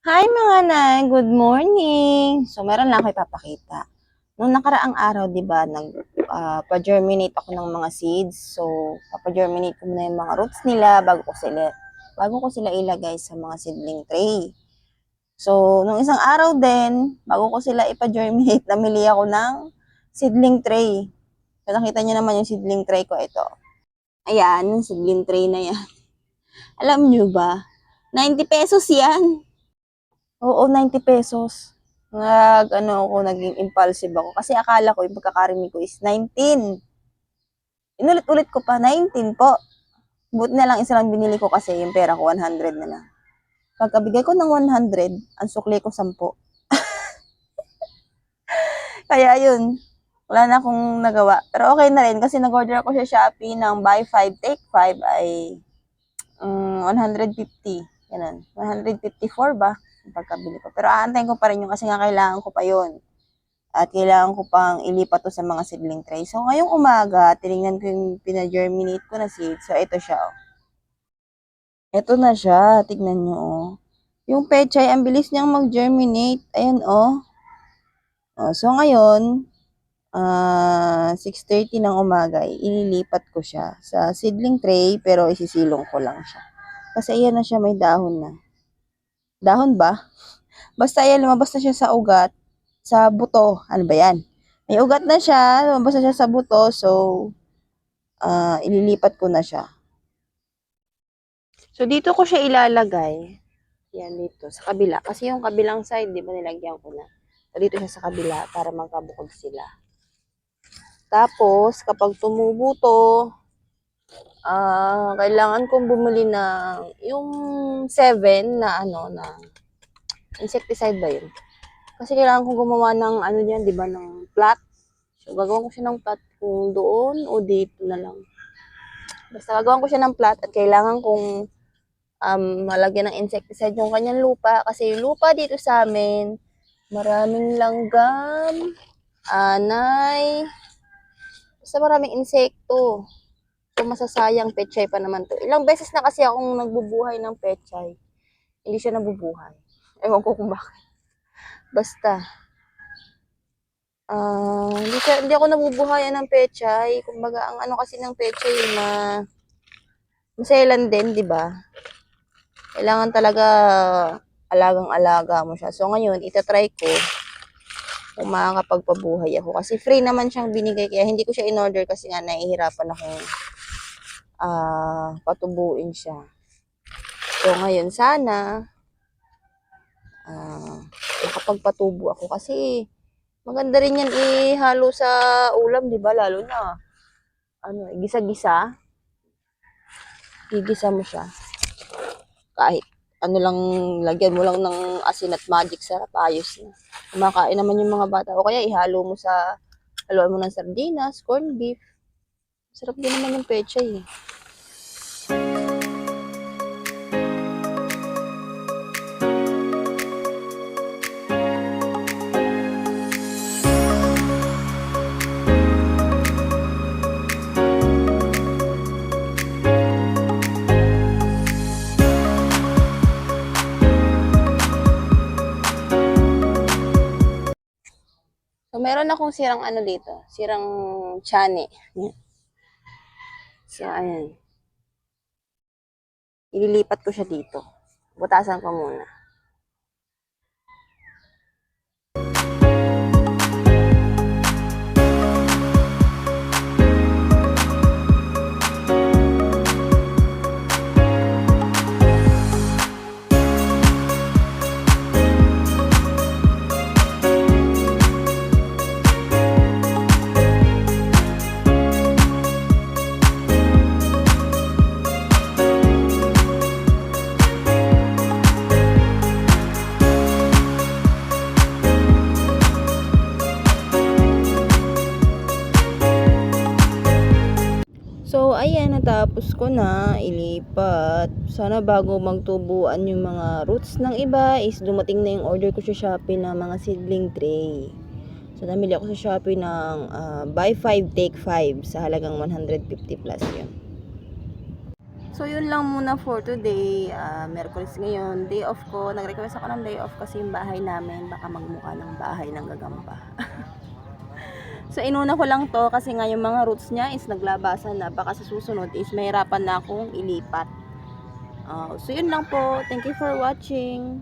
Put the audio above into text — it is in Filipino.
Hi mga nay, good morning. So meron lang ako ipapakita. Nung nakaraang araw, 'di ba, pa-germinate ako ng mga seeds. So papa-germinate ko muna yung mga roots nila bago ko sila ilagay sa mga seedling tray. So nung isang araw din, bago ko sila ipa-germinate, namili ako ng seedling tray. So nakita niyo naman yung seedling tray ko, ito. Ayan, yung seedling tray na yan. Alam niyo ba? 90 pesos yan. Oo, 90 pesos. Naging impulsive ako. Kasi akala ko yung pagkakarinig ko is 19. Inulit-ulit ko pa, 19 po. Buti na lang isa lang binili ko kasi yung pera ko 100 na lang. Pagkabigay ko ng 100, ang sukli ko 10. Kaya yun, wala na akong nagawa. Pero okay na rin kasi nag-order ako sa Shopee ng buy 5 take 5 ay 150. Ganun. 154 ba? Yung pagkabili ko. Pero aantayin ko pa rin yung kasi nga kailangan ko pa yun. At kailangan ko pang ilipat to sa mga seedling tray. So, ngayong umaga, tinignan ko yung pina-germinate ko na seed. So, ito siya, oh. Ito na siya. Tignan nyo, oh. Yung pechay, ang bilis niyang mag-germinate. Ayan, oh. So, ngayon, 6:30 ng umaga, ililipat ko siya sa seedling tray, pero isisilong ko lang siya. Kasi ayan na siya, may dahon na. Dahon ba? Basta ayan, lumabas na siya sa ugat, sa buto. Ano ba yan? May ugat na siya, lumabas na siya sa buto, so ililipat ko na siya. So, dito ko siya ilalagay. Yan, dito, sa kabila. Kasi yung kabilang side, di ba, nilagyan ko na. So, dito siya sa kabila para magkabukod sila. Tapos, kapag tumubo to, kailangan kong bumili ng yung 7 na na insecticide ba yun? Kasi kailangan kong gumawa ng diyan, di ba, ng plot. So, gagawin ko siya ng plot kung doon o dito na lang. Basta gagawin ko siya ng plot at kailangan kong malagyan ng insecticide yung kanyang lupa. Kasi yung lupa dito sa amin, maraming langgam, anay, basta maraming insekto. So, masasayang pechay pa naman to. Ilang beses na kasi akong nagbubuhay ng pechay. Hindi siya nabubuhay. Ewan ko kung bakit. Basta, hindi ako nabubuhayan ng pechay. Kumbaga, ang ano kasi ng pechay, maselan din, di ba? Kailangan talaga alagang-alaga mo siya. So, ngayon, itatry ko kung makakapagpabuhay ako. Kasi free naman siyang binigay. Kaya hindi ko siya in-order kasi nga nahihirapan akong patubuin siya. So, ngayon, sana makapagpatubo ako. Kasi maganda rin yan ihalo sa ulam, di ba? Lalo na, gisa-gisa. Gigisa mo siya. Kahit lang, lagyan mo lang ng asin at magic sarap, ayos na. Kumakain naman yung mga bata. O kaya ihalo mo haluan mo ng sardinas, corned beef. Sarap din naman yung pechay eh. So, meron akong sirang dito. Sirang chane. So, ayan. Ililipat ko siya dito. Butasan ko muna. So, ayan, natapos ko na ilipat. Sana bago magtubuan yung mga roots ng iba is dumating na yung order ko sa Shopee ng mga seedling tray. So, namili ako sa Shopee ng buy 5 take 5 sa halagang 150 plus yun. So, So, yun lang muna for today. Merkulis ngayon. Day off ko. Nag-request ako ng day off kasi yung bahay namin baka magmukha ng bahay ng gagamba. So, inuna ko lang to kasi nga yung mga roots niya is naglabasan na. Baka sa susunod is mahirapan na akong ilipat. So, yun lang po. Thank you for watching.